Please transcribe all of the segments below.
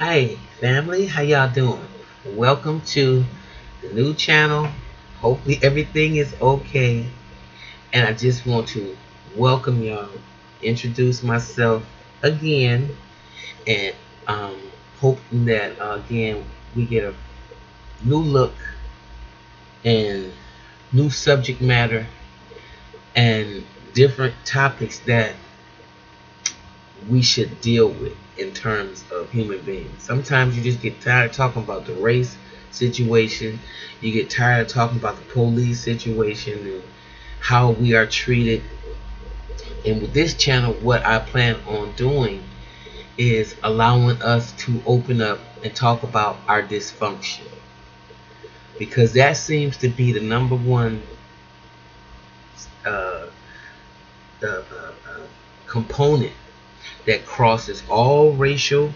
Hi family, how y'all doing? Welcome to the new channel. Hopefully everything is okay. And I just want to welcome y'all, introduce myself again, and um, hoping that again we get a new look and new subject matter and different topics that we should deal with in terms of human beings. Sometimes you just get tired of talking about the race situation. You get tired of talking about the police situation and how we are treated. And with this channel, what I plan on doing is allowing us to open up and talk about our dysfunction. Because that seems to be the number one uh, component that crosses all racial,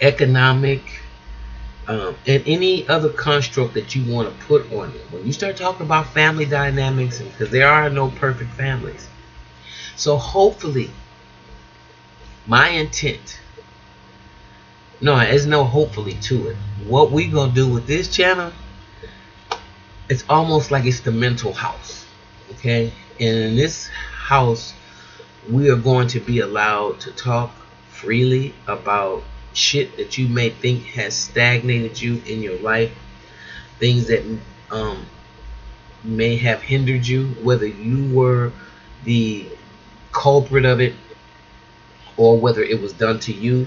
economic, and any other construct that you want to put on it. When you start talking about family dynamics, because there are no perfect families. So hopefully, my intent, no, there's no hopefully to it. What we going to do with this channel, it's almost like it's the mental house. Okay? And in this house, we are going to be allowed to talk freely about shit that you may think has stagnated you in your life, things that may have hindered you, whether you were the culprit of it or whether it was done to you.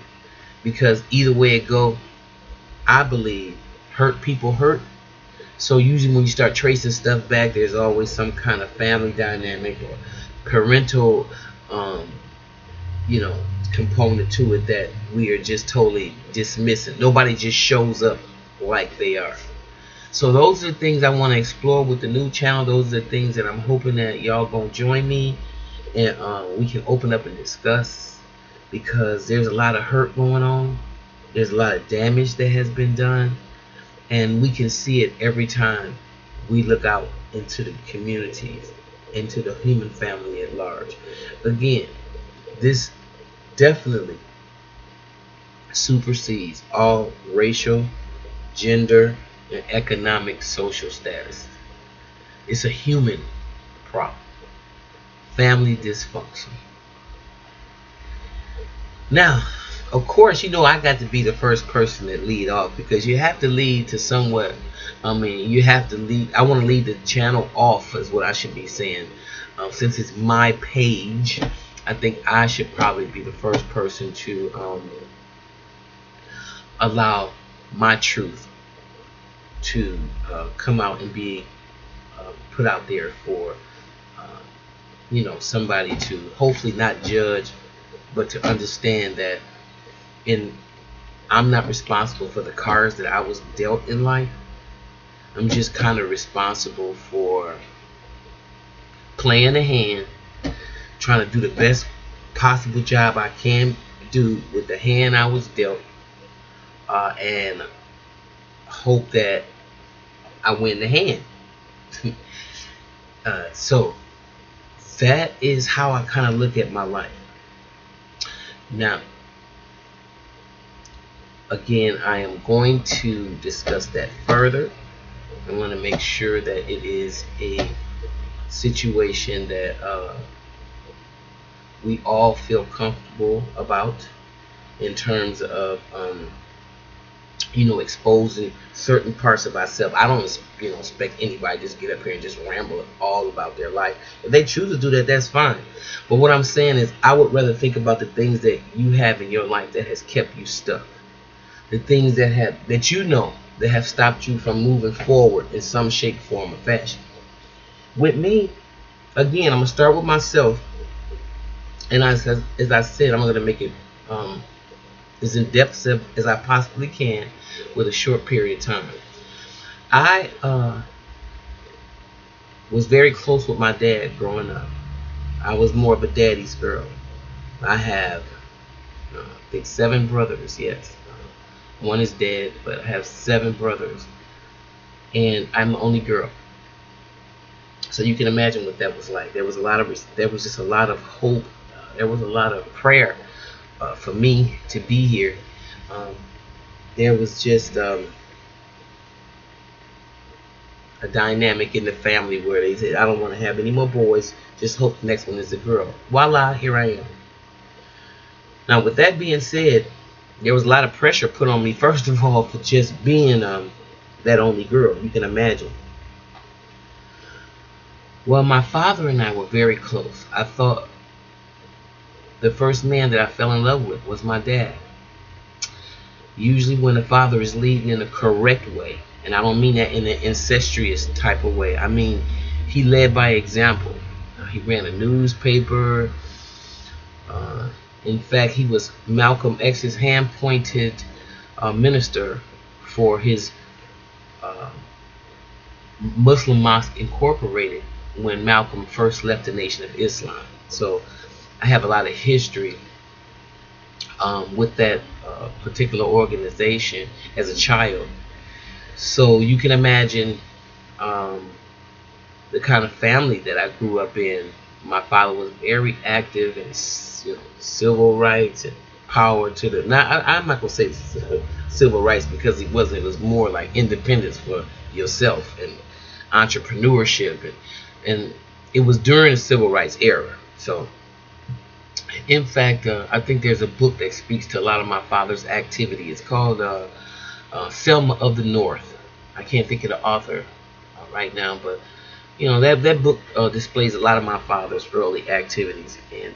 Because either way it go, I believe hurt people hurt. So usually when you start tracing stuff back, there's always some kind of family dynamic or parental component to it that we are just totally dismissing. Nobody just shows up like they are. So those are the things I want to explore with the new channel. Those are the things that I'm hoping that y'all gonna join me and we can open up and discuss, because there's a lot of hurt going on. There's a lot of damage that has been done, and we can see it every time we look out into the communities, into the human family at large. Again, this definitely supersedes all racial, gender, and economic social status. It's a human problem. Family dysfunction. Now, of course, I got to be the first person that lead off, because you have to lead to somewhat. You have to lead. I want to lead the channel off, is what I should be saying. Since it's my page, I think I should probably be the first person to allow my truth to come out and be put out there for somebody to hopefully not judge, but to understand that I'm not responsible for the cards that I was dealt in life. I'm just kind of responsible for playing the hand, trying to do the best possible job I can do with the hand I was dealt, and hope that I win the hand. So that is how I kind of look at my life. Now, again, I am going to discuss that further. I want to make sure that it is a situation that we all feel comfortable about, in terms of exposing certain parts of ourselves. I don't expect anybody to just get up here and just ramble all about their life. If they choose to do that, that's fine. But what I'm saying is, I would rather think about the things that you have in your life that has kept you stuck, the things that have stopped you from moving forward in some shape, form, or fashion. With me, again, I'm gonna start with myself, and as I said, I'm gonna make it as in depth as I possibly can with a short period of time. I was very close with my dad growing up. I was more of a daddy's girl. I have, I think, 7 brothers. Yes, one is dead, but I have 7 brothers, and I'm the only girl. So you can imagine what that was like. There was just a lot of hope. There was a lot of prayer for me to be here, Um, there was just a dynamic in the family where they said, I don't want to have any more boys, just hope the next one is a girl. Voila, here I am. Now, with that being said, there was a lot of pressure put on me, first of all, for just being that only girl. You can imagine. Well, my father and I were very close. I thought the first man that I fell in love with was my dad. Usually when a father is leading in a correct way, and I don't mean that in an incestuous type of way, I mean he led by example. He ran a newspaper. In fact, he was Malcolm X's hand-pointed minister for his Muslim Mosque Incorporated when Malcolm first left the Nation of Islam. So I have a lot of history with that particular organization as a child. So you can imagine the kind of family that I grew up in. My father was very active in civil rights and power to the. Now I'm not gonna say civil rights because he wasn't. It was more like independence for yourself and entrepreneurship, and it was during the civil rights era. So in fact, I think there's a book that speaks to a lot of my father's activity. It's called Selma of the North. I can't think of the author right now, but that book displays a lot of my father's early activities, and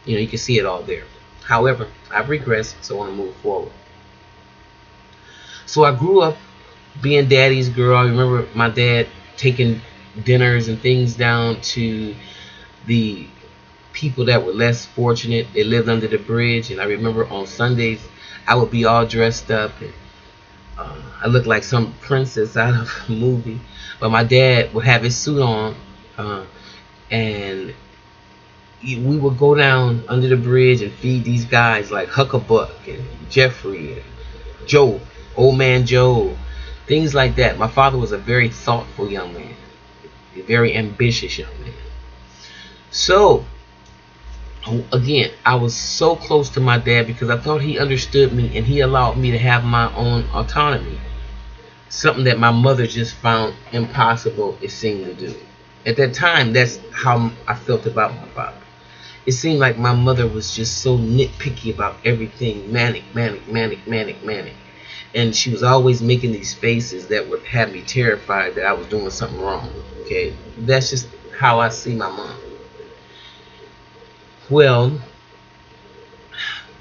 you can see it all there. However, I've regressed, so I want to move forward. So I grew up being daddy's girl. I remember my dad taking dinners and things down to the people that were less fortunate. They lived under the bridge, and I remember on Sundays I would be all dressed up, and I looked like some princess out of a movie. But my dad would have his suit on, and we would go down under the bridge and feed these guys like Huckabuck and Jeffrey and Joe, Old Man Joe, things like that. My father was a very thoughtful young man, a very ambitious young man. So again, I was so close to my dad because I thought he understood me and he allowed me to have my own autonomy. Something that my mother just found impossible, it seemed to do. At that time, that's how I felt about my father. It seemed like my mother was just so nitpicky about everything, manic. And she was always making these faces that would have me terrified that I was doing something wrong. Okay, that's just how I see my mom. Well,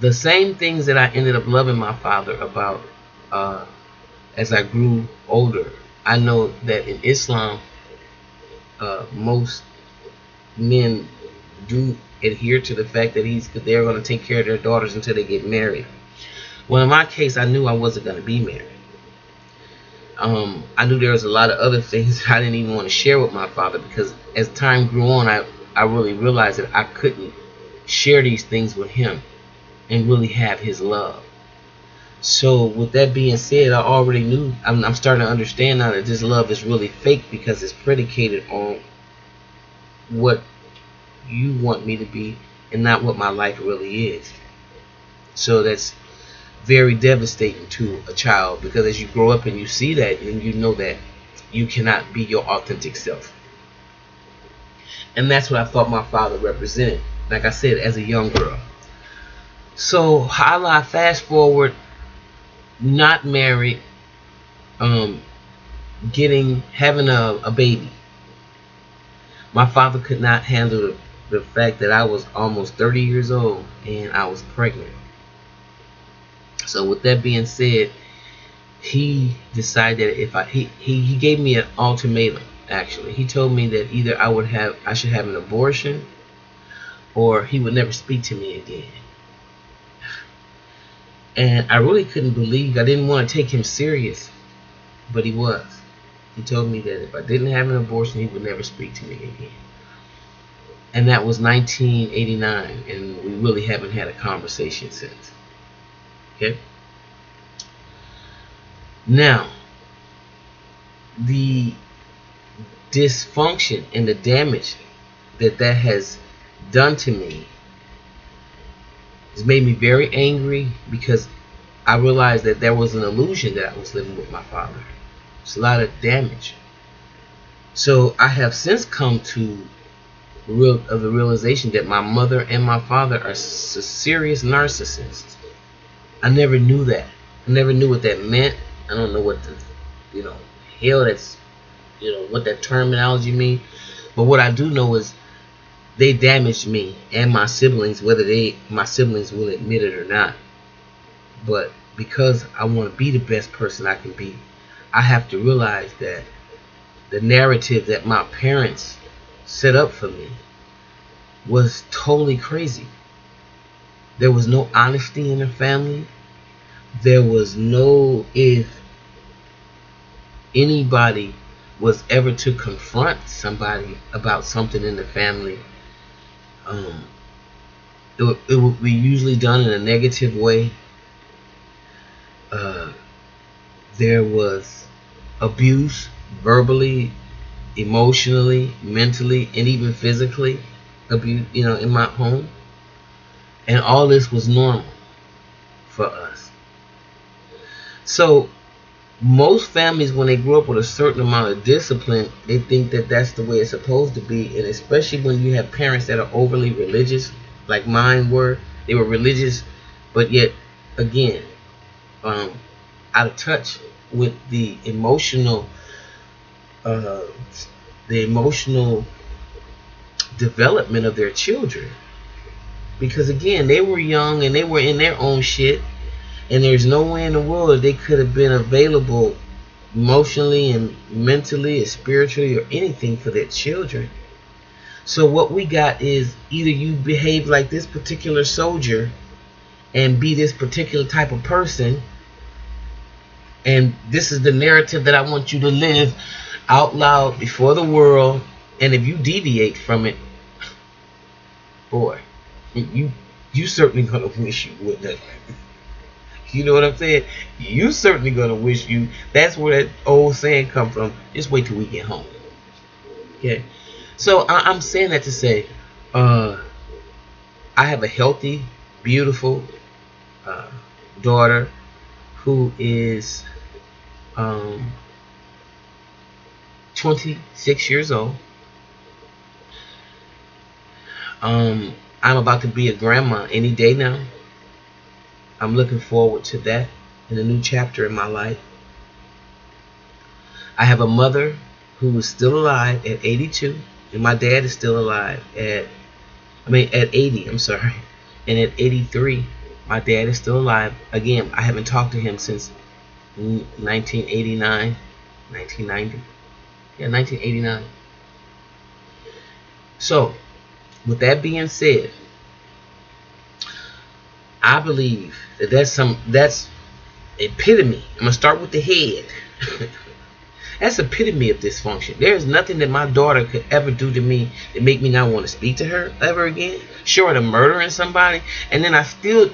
the same things that I ended up loving my father about as I grew older, I know that in Islam, most men do adhere to the fact that they're going to take care of their daughters until they get married. Well, in my case, I knew I wasn't going to be married. I knew there was a lot of other things that I didn't even want to share with my father because as time grew on, I really realized that I couldn't share these things with him and really have his love. So with that being said, I already knew, I'm starting to understand now that this love is really fake because it's predicated on what you want me to be and not what my life really is. So that's very devastating to a child because as you grow up and you see that and you know that you cannot be your authentic self. And that's what I thought my father represented, like I said, as a young girl. So I fast forward, not married, having a baby. My father could not handle the fact that I was almost 30 years old and I was pregnant. So with that being said, he decided that he gave me an ultimatum. Actually, he told me that either I should have an abortion or he would never speak to me again. And I really couldn't believe, I didn't want to take him serious, but he was. He told me that if I didn't have an abortion, he would never speak to me again. And that was 1989, and we really haven't had a conversation since. Okay? Now, the dysfunction and the damage that has done to me has made me very angry because I realized that there was an illusion that I was living with my father. It's a lot of damage. So I have since come to the realization that my mother and my father are serious narcissists. I never knew that. I never knew what that meant. I don't know what the, hell that's, what that terminology means. But what I do know is they damaged me and my siblings, whether my siblings will admit it or not. But because I want to be the best person I can be, I have to realize that the narrative that my parents set up for me was totally crazy. There was no honesty in the family. There was no, if anybody was ever to confront somebody about something in the family, it would be usually done in a negative way. There was abuse, verbally, emotionally, mentally, and even physically abuse, in my home. And all this was normal for us. So most families, when they grow up with a certain amount of discipline, they think that that's the way it's supposed to be. And especially when you have parents that are overly religious, like mine were. They were religious, but yet, again, out of touch with the emotional development of their children. Because again, they were young and they were in their own shit, and there's no way in the world that they could have been available emotionally and mentally or spiritually or anything for their children. So what we got is either you behave like this particular soldier and be this particular type of person, and this is the narrative that I want you to live out loud before the world. And if you deviate from it, boy, you certainly gonna wish you wouldn't. You know what I'm saying? You certainly gonna wish you. That's where that old saying come from. Just wait till we get home. Okay. So I'm saying that to say, I have a healthy, beautiful daughter who is 26 years old. I'm about to be a grandma any day now. I'm looking forward to that in a new chapter in my life. I have a mother who is still alive at 82, and my dad is still alive at 80, I'm sorry. And at 83, my dad is still alive. Again, I haven't talked to him since 1989, 1990. Yeah, 1989. So, with that being said, I believe that that's epitome. I'm gonna start with the head. That's epitome of dysfunction. There's nothing that my daughter could ever do to me that make me not want to speak to her ever again. Short of murdering somebody, and then I still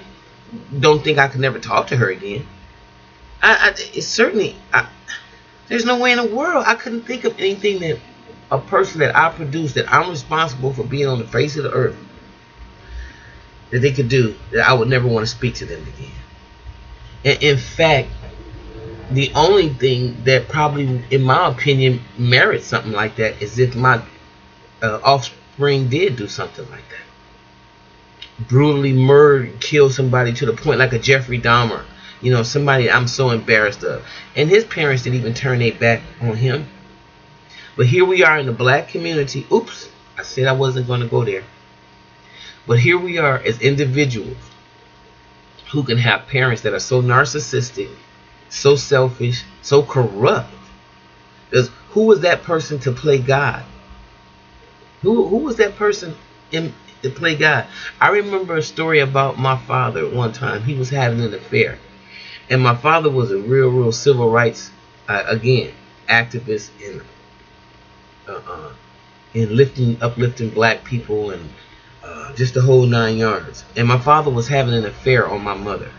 don't think I could never talk to her again. There's no way in the world I couldn't think of anything that a person that I produce, that I'm responsible for being on the face of the earth, that they could do, that I would never want to speak to them again. And in fact, the only thing that probably, in my opinion, merits something like that is if my offspring did do something like that. Brutally murder, kill somebody to the point like a Jeffrey Dahmer. Somebody I'm so embarrassed of. And his parents didn't even turn their back on him. But here we are in the black community. Oops, I said I wasn't going to go there. But here we are as individuals who can have parents that are so narcissistic, so selfish, so corrupt. Because who was that person to play God? Who was that person to play God? I remember a story about my father one time. He was having an affair. And my father was a real civil rights, activist in uplifting black people and just the whole 9 yards. And my father was having an affair on my mother.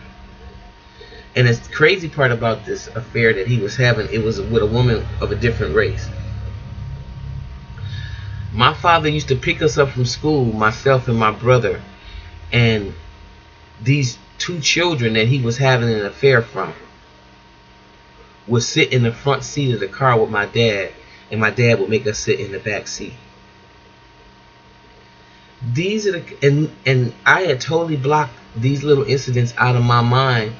And the crazy part about this affair that he was having, it was with a woman of a different race. My father used to pick us up from school, myself and my brother, and these two children that he was having an affair from would sit in the front seat of the car with my dad, and my dad would make us sit in the back seat. These are and I had totally blocked these little incidents out of my mind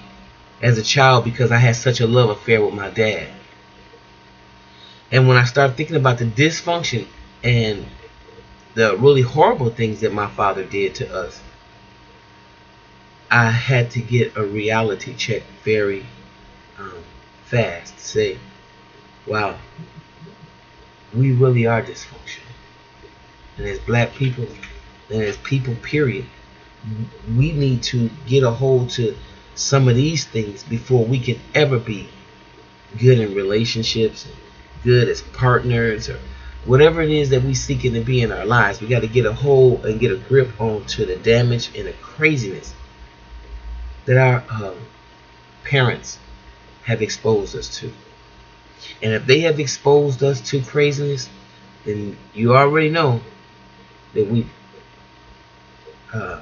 as a child because I had such a love affair with my dad. And when I started thinking about the dysfunction and the really horrible things that my father did to us, I had to get a reality check very fast to say, wow, we really are dysfunctional. And as black people, and as people, period, we need to get a hold to some of these things before we can ever be good in relationships, good as partners, or whatever it is that we seeking to be in our lives. We got to get a hold and get a grip onto the damage and the craziness that our parents have exposed us to. And if they have exposed us to craziness, then you already know that we've done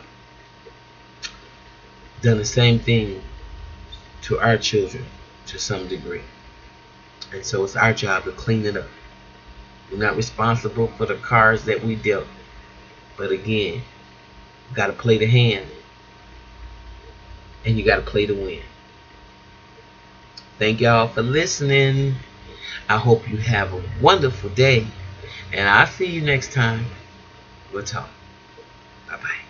the same thing to our children to some degree. And so it's our job to clean it up. We're not responsible for the cards that we dealt. But again, you got to play the hand. And you got to play to win. Thank y'all for listening. I hope you have a wonderful day. And I'll see you next time. We'll talk. Bye-bye.